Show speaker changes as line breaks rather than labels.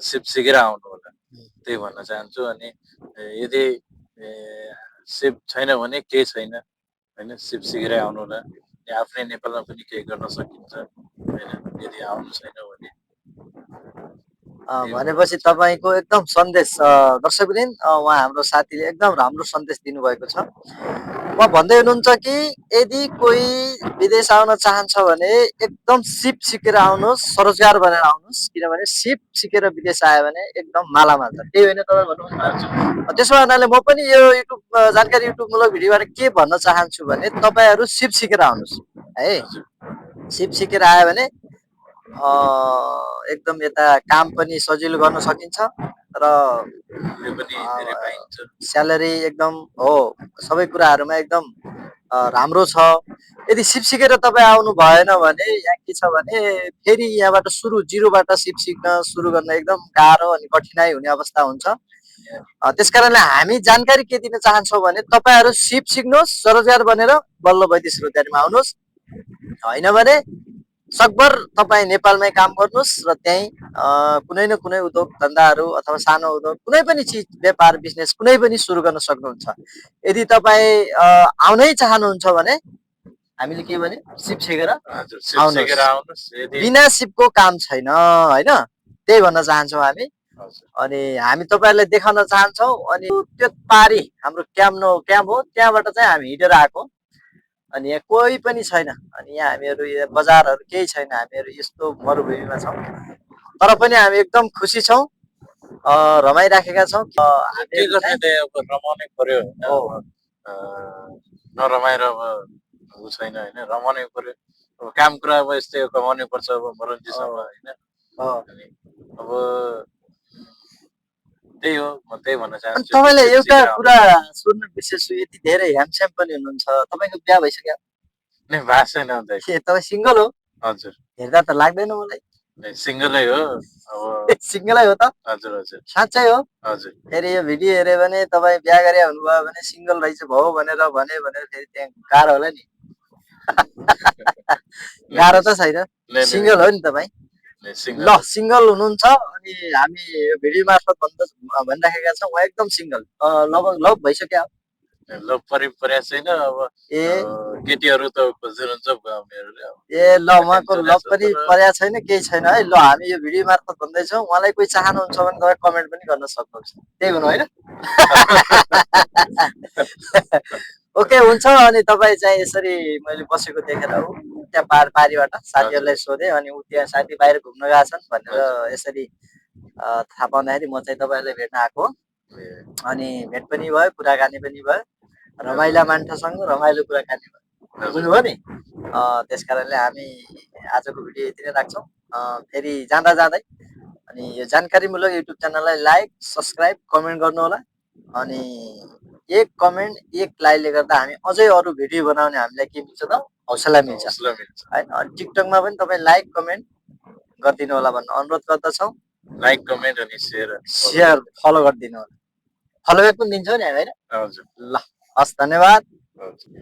सिप सिकेर आउनु होला, त्यही भन्न चाहन्छु। अनि यदि सिप छैन भने केही छैन होइन, सिप सिकेरै आउनु होला। आफ्नै नेपालमा पनि केही गर्न सकिन्छ होइन, यदि आउनु छैन भने।
भनेपछि तपाईँको एकदम सन्देश दर्शकवृन्द, उहाँ हाम्रो साथीले एकदम राम्रो सन्देश दिनुभएको छ। उहाँ भन्दै हुनुहुन्छ कि यदि कोही विदेश आउन चाहन्छ भने एकदम सिप सिकेर आउनुहोस्, स्वरोजगार बनेर आउनुहोस्, किनभने सिप सिकेर विदेश आयो भने एकदम मालामाल छ, त्यही होइन तपाईँ भन्नुहुन्छ। त्यसो हुनाले म पनि यो युट्युब जानकारी युट्युबमूलक भिडियोबाट के भन्न चाहन्छु भने तपाईँहरू सिप सिकेर आउनुहोस् है। सिप सिकेर आयो भने एकदम यता काम पनि सजिलो गर्न सकिन्छ र स्यालेरी एकदम हो, सबै कुराहरूमा एकदम राम्रो छ। यदि सिप सिकेर तपाईँ आउनु भएन भने यहाँ के छ भने फेरि यहाँबाट जिरोबाट सिप सिक्न सुरु गर्न एकदम गाह्रो अनि कठिनाइ हुने अवस्था हुन्छ। त्यसकारणले हामी जानकारी के दिन चाहन्छौँ भने तपाईँहरू सिप सिक्नुहोस्, स्वरोजगार बनेर बल्ल वैदेशिक रोजगारीमा आउनुहोस्। होइन भने सकभर तपाईँ नेपालमै काम गर्नुहोस् र त्यहीँ कुनै न कुनै उद्योग धन्दाहरू अथवा सानो उद्योग कुनै पनि चिज व्यापार बिजनेस कुनै पनि सुरु गर्न सक्नुहुन्छ। यदि तपाईँ आउनै चाहनुहुन्छ भने हामीले के भने सिप सिकेर आउनुहोस्, बिना सिपको काम छैन होइन, त्यही भन्न चाहन्छौँ हामी। अनि हामी तपाईँहरूलाई देखाउन चाहन्छौँ। अनि त्यो पारी हाम्रो क्याम्प हो, त्यहाँबाट चाहिँ हामी हिँडेर आएको। अनि यहाँ कोही पनि छैन, अनि यहाँ हामीहरू बजारहरू केही छैन, हामीहरू यस्तो मरुभूमिमा छौँ। तर पनि हामी एकदम खुसी छौँ, रमाइराखेका छौँ।
रमाउनै पर्यो होइन, नरमाएर अब छैन होइन, रमाउनै पर्यो। अब काम कुरा अब यस्तै कमाउनै पर्छ अब मरुन्जेलसम्म होइन। अब त्यही हो, म त्यही भन्न चाहन्छु।
तपाईँले एउटा कुरा सोध्न बिर्सेछु, यति धेरै ह्यान्डसम पनि हुनुहुन्छ, तपाईँको बिहा भइसक्यो?
नै भएको छैन।
तपाईँ सिङ्गल हो?
हजुर।
हेर्दा त लाग्दैन मलाई।
सिङ्गलै हो।
अब सिङ्गलै हो त?
हजुर हजुर।
साँच्चै हो?
हजुर।
फेरि यो भिडियो हेऱ्यो भने तपाईँ बिहा गरे हुनुभयो भने सिङ्गल रहेछ भयो भनेर फेरि त्यहाँ गाह्रो होला नि। गाह्रो त छैन, सिङ्गल हो नि तपाईँ? ल, सिङ्गल हुनुहुन्छ अनि हामी यो भिडियो मार्फत भनिराखेका छौँ उहाँ एकदम सिङ्गल। लगभग लभ भइसक्यो?
लभ परेको छैन। अब केटीहरू त खोजिरहन्छ हामीहरूले।
ल, उहाँको लभ पनि परेको छैन, केही छैन है। ल, हामी यो भिडियो मार्फत भन्दैछौँ, उहाँलाई कोही चाहनुहुन्छ भने तपाईँ कमेन्ट पनि गर्न सक्नुहुन्छ, त्यही भनौँ होइन? ओके, हुन्छ। अनि तपाईँ चाहिँ यसरी मैले बसेको देखेर त्यहाँ पारीबाट साथीहरूलाई सोधेँ, अनि त्यहाँ साथी बाहिर घुम्न गएका छन् भनेर यसरी थाहा पाउँदाखेरि म चाहिँ तपाईँहरूलाई भेट्न आएको। अनि भेट पनि भयो, कुराकानी पनि भयो, रमाइला मान्छेसँग रमाइलो कुराकानी भयो, बुझ्नुभयो नि? त्यस कारणले हामी आजको भिडियो यति नै राख्छौँ। फेरि जाँदा जाँदै अनि यो जानकारीमूलक युट्युब च्यानललाई लाइक, सब्सक्राइब, कमेन्ट गर्नु होला। अनि एक कमेन्ट, एक लाइकले गर्दा हामी अझै अरू भिडियो बनाउने हामीलाई के मिल्छ त? हौसला मिल्छ होइन। अनि टिकटकमा पनि तपाईँ लाइक कमेन्ट गरिदिनु होला भन्ने अनुरोध गर्दछौँ।
लाइक कमेन्ट अनि
सेयर फलो गरिदिनु होला। फलो ब्याक पनि दिन्छौँ नि हामी होइन? ल, हस्, धन्यवाद।